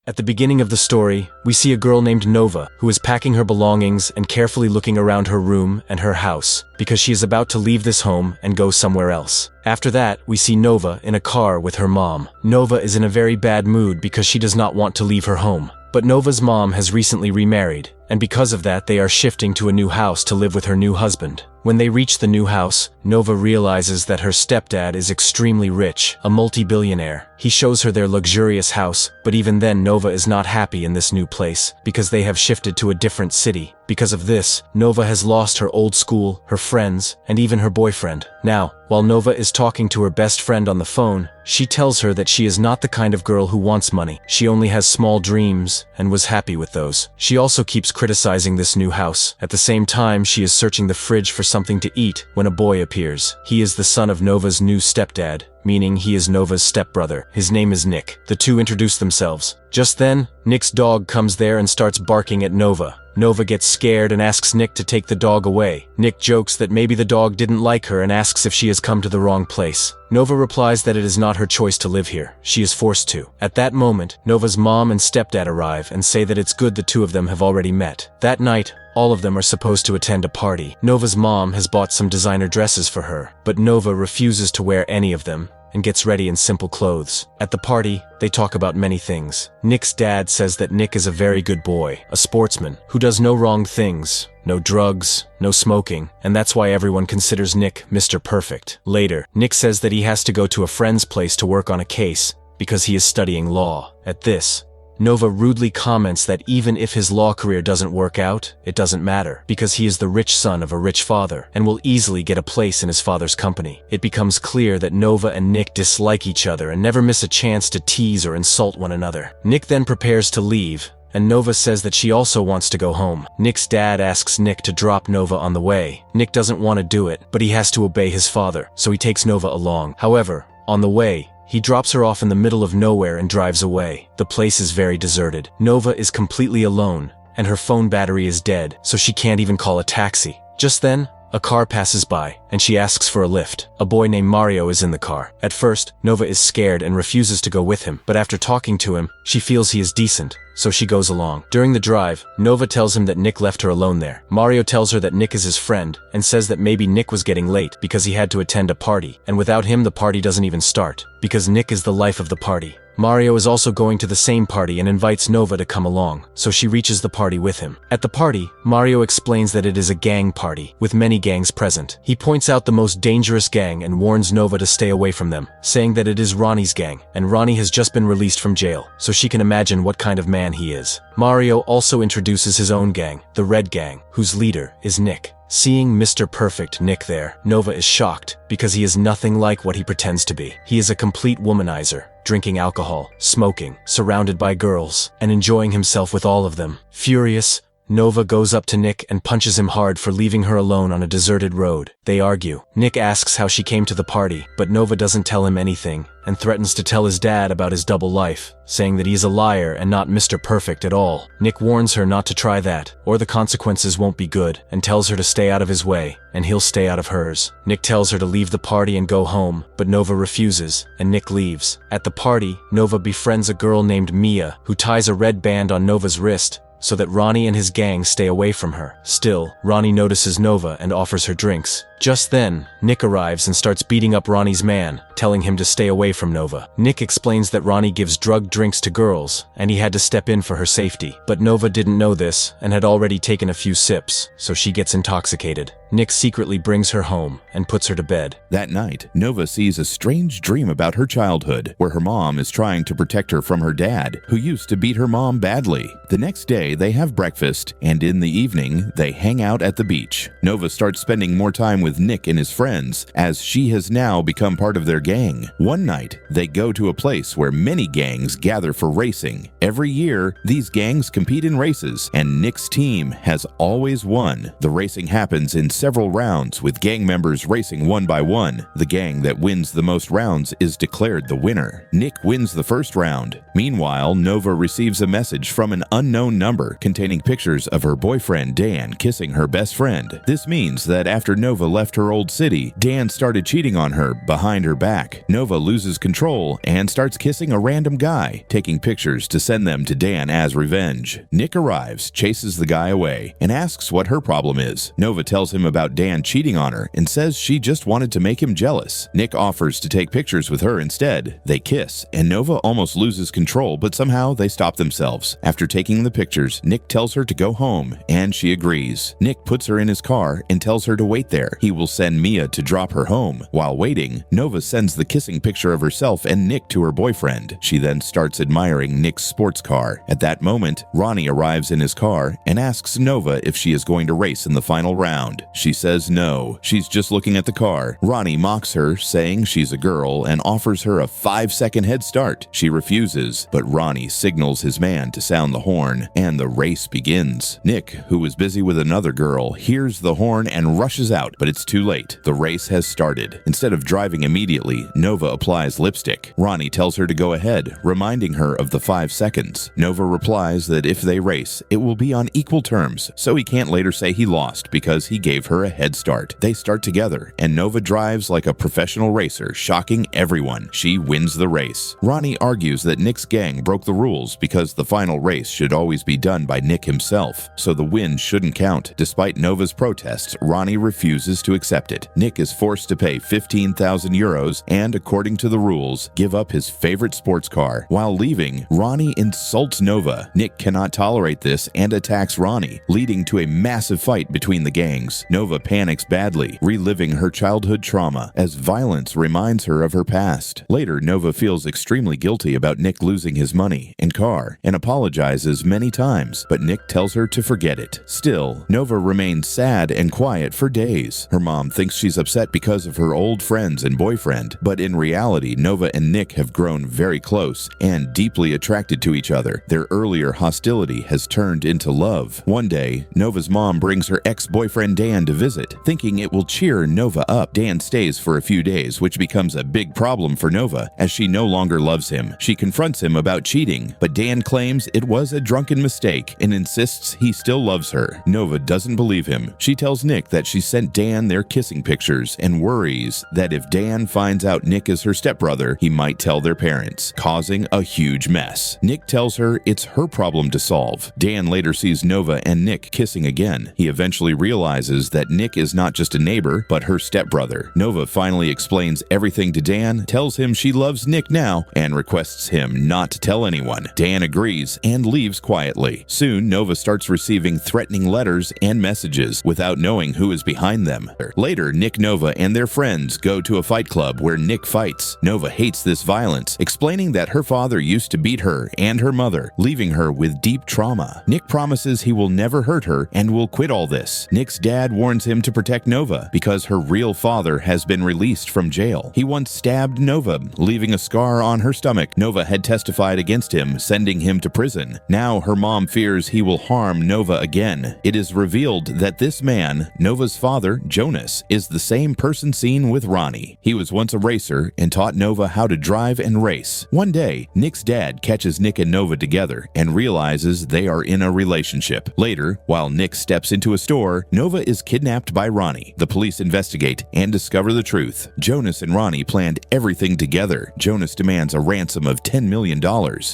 At the beginning of the story, we see a girl named Nova who is packing her belongings and carefully looking around her room and her house because she is about to leave this home and go somewhere else. After that, we see Nova in a car with her mom. Nova is in a very bad mood because she does not want to leave her home. But Nova's mom has recently remarried, and because of that they are shifting to a new house to live with her new husband. When they reach the new house, Nova realizes that her stepdad is extremely rich, a multi-billionaire. He shows her their luxurious house, but even then Nova is not happy in this new place, because they have shifted to a different city. Because of this, Nova has lost her old school, her friends, and even her boyfriend. Now, while Nova is talking to her best friend on the phone, she tells her that she is not the kind of girl who wants money. She only has small dreams, and was happy with those. She also keeps criticizing this new house. At the same time, she is searching the fridge for something to eat when a boy appears. He is the son of Nova's new stepdad, meaning he is Nova's stepbrother. His name is Nick. The two introduce themselves. Just then, Nick's dog comes there and starts barking at Nova. Nova gets scared and asks Nick to take the dog away. Nick jokes that maybe the dog didn't like her and asks if she has come to the wrong place. Nova replies that it is not her choice to live here. She is forced to. At that moment, Nova's mom and stepdad arrive and say that it's good the two of them have already met. That night, all of them are supposed to attend a party. Nova's mom has bought some designer dresses for her, but Nova refuses to wear any of them and gets ready in simple clothes. At the party, they talk about many things. Nick's dad says that Nick is a very good boy, a sportsman, who does no wrong things, no drugs, no smoking, and that's why everyone considers Nick Mr. Perfect. Later, Nick says that he has to go to a friend's place to work on a case because he is studying law. At this, Nova rudely comments that even if his law career doesn't work out, it doesn't matter, because he is the rich son of a rich father and will easily get a place in his father's company. It becomes clear that Nova and Nick dislike each other and never miss a chance to tease or insult one another. Nick then prepares to leave, and Nova says that she also wants to go home. Nick's dad asks Nick to drop Nova on the way. Nick doesn't want to do it, but he has to obey his father, so he takes Nova along. However, on the way, he drops her off in the middle of nowhere and drives away. The place is very deserted. Nova is completely alone, and her phone battery is dead, so she can't even call a taxi. Just then, a car passes by, and she asks for a lift. A boy named Mario is in the car. At first, Nova is scared and refuses to go with him, but after talking to him, she feels he is decent, so she goes along. During the drive, Nova tells him that Nick left her alone there. Mario tells her that Nick is his friend, and says that maybe Nick was getting late because he had to attend a party, and without him the party doesn't even start, because Nick is the life of the party. Mario is also going to the same party and invites Nova to come along, so she reaches the party with him. At the party, Mario explains that it is a gang party, with many gangs present. He points out the most dangerous gang and warns Nova to stay away from them, saying that it is Ronnie's gang, and Ronnie has just been released from jail, so she can imagine what kind of man he is. Mario also introduces his own gang, the Red Gang, whose leader is Nick. Seeing Mr. Perfect Nick there, Nova is shocked, because he is nothing like what he pretends to be. He is a complete womanizer, drinking alcohol, smoking, surrounded by girls, and enjoying himself with all of them. Furious, Nova goes up to Nick and punches him hard for leaving her alone on a deserted road. They argue. Nick asks how she came to the party, but Nova doesn't tell him anything, and threatens to tell his dad about his double life, saying that he's a liar and not Mr. Perfect at all. Nick warns her not to try that, or the consequences won't be good, and tells her to stay out of his way, and he'll stay out of hers. Nick tells her to leave the party and go home, but Nova refuses, and Nick leaves. At the party, Nova befriends a girl named Mia, who ties a red band on Nova's wrist, so that Ronnie and his gang stay away from her. Still, Ronnie notices Nova and offers her drinks. Just then, Nick arrives and starts beating up Ronnie's man, telling him to stay away from Nova. Nick explains that Ronnie gives drugged drinks to girls, and he had to step in for her safety. But Nova didn't know this, and had already taken a few sips, so she gets intoxicated. Nick secretly brings her home and puts her to bed. That night, Nova sees a strange dream about her childhood, where her mom is trying to protect her from her dad, who used to beat her mom badly. The next day, they have breakfast, and in the evening, they hang out at the beach. Nova starts spending more time with Nick and his friends, as she has now become part of their gang. One night, they go to a place where many gangs gather for racing. Every year, these gangs compete in races, and Nick's team has always won. The racing happens in several rounds, with gang members racing one by one. The gang that wins the most rounds is declared the winner. Nick wins the first round. Meanwhile, Nova receives a message from an unknown number containing pictures of her boyfriend Dan kissing her best friend. This means that after Nova left left her old city, Dan started cheating on her behind her back. Nova loses control and starts kissing a random guy, taking pictures to send them to Dan as revenge. Nick arrives, chases the guy away, and asks what her problem is. Nova tells him about Dan cheating on her and says she just wanted to make him jealous. Nick offers to take pictures with her instead. They kiss, and Nova almost loses control, but somehow they stop themselves. After taking the pictures, Nick tells her to go home, and she agrees. Nick puts her in his car and tells her to wait there. He will send Mia to drop her home. While waiting, Nova sends the kissing picture of herself and Nick to her boyfriend. She then starts admiring Nick's sports car. At that moment, Ronnie arrives in his car and asks Nova if she is going to race in the final round. She says no, she's just looking at the car. Ronnie mocks her, saying she's a girl, and offers her a 5-second head start. She refuses, but Ronnie signals his man to sound the horn, and the race begins. Nick, who was busy with another girl, hears the horn and rushes out, but it's too late. The race has started. Instead of driving immediately, Nova applies lipstick. Ronnie tells her to go ahead, reminding her of the 5 seconds. Nova replies that if they race, it will be on equal terms, so he can't later say he lost because he gave her a head start. They start together, and Nova drives like a professional racer, shocking everyone. She wins the race. Ronnie argues that Nick's gang broke the rules because the final race should always be done by Nick himself, so the win shouldn't count. Despite Nova's protests, Ronnie refuses to accept it. Nick is forced to pay 15,000 euros and, according to the rules, give up his favorite sports car. While leaving, Ronnie insults Nova. Nick cannot tolerate this and attacks Ronnie, leading to a massive fight between the gangs. Nova panics badly, reliving her childhood trauma as violence reminds her of her past. Later, Nova feels extremely guilty about Nick losing his money and car and apologizes many times, but Nick tells her to forget it. Still, Nova remains sad and quiet for days. Her mom thinks she's upset because of her old friends and boyfriend, but in reality, Nova and Nick have grown very close and deeply attracted to each other. Their earlier hostility has turned into love. One day, Nova's mom brings her ex-boyfriend Dan to visit, thinking it will cheer Nova up. Dan stays for a few days, which becomes a big problem for Nova, as she no longer loves him. She confronts him about cheating, but Dan claims it was a drunken mistake and insists he still loves her. Nova doesn't believe him. She tells Nick that she sent Dan their kissing pictures and worries that if Dan finds out Nick is her stepbrother, he might tell their parents, causing a huge mess. Nick tells her it's her problem to solve. Dan later sees Nova and Nick kissing again. He eventually realizes that Nick is not just a neighbor, but her stepbrother. Nova finally explains everything to Dan, tells him she loves Nick now, and requests him not to tell anyone. Dan agrees and leaves quietly. Soon, Nova starts receiving threatening letters and messages without knowing who is behind them. Later, Nick, Nova, and their friends go to a fight club where Nick fights. Nova hates this violence, explaining that her father used to beat her and her mother, leaving her with deep trauma. Nick promises he will never hurt her and will quit all this. Nick's dad warns him to protect Nova because her real father has been released from jail. He once stabbed Nova, leaving a scar on her stomach. Nova had testified against him, sending him to prison. Now her mom fears he will harm Nova again. It is revealed that this man, Nova's father, Jonas, is the same person seen with Ronnie. He was once a racer and taught Nova how to drive and race. One day, Nick's dad catches Nick and Nova together and realizes they are in a relationship. Later, while Nick steps into a store, Nova is kidnapped by Ronnie. The police investigate and discover the truth. Jonas and Ronnie planned everything together. Jonas demands a ransom of $10 million.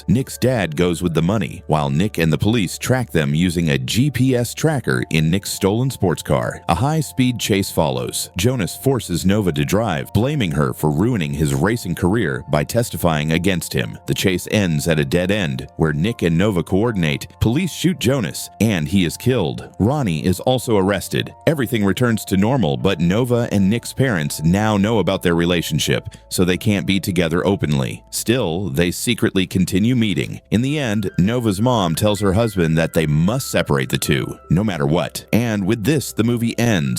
Nick's dad goes with the money, while Nick and the police track them using a GPS tracker in Nick's stolen sports car. A high-speed chase follows. Jonas forces Nova to drive, blaming her for ruining his racing career by testifying against him. The chase ends at a dead end, where Nick and Nova coordinate. Police shoot Jonas, and he is killed. Ronnie is also arrested. Everything returns to normal, but Nova and Nick's parents now know about their relationship, so they can't be together openly. Still, they secretly continue meeting. In the end, Nova's mom tells her husband that they must separate the two, no matter what. And with this, the movie ends.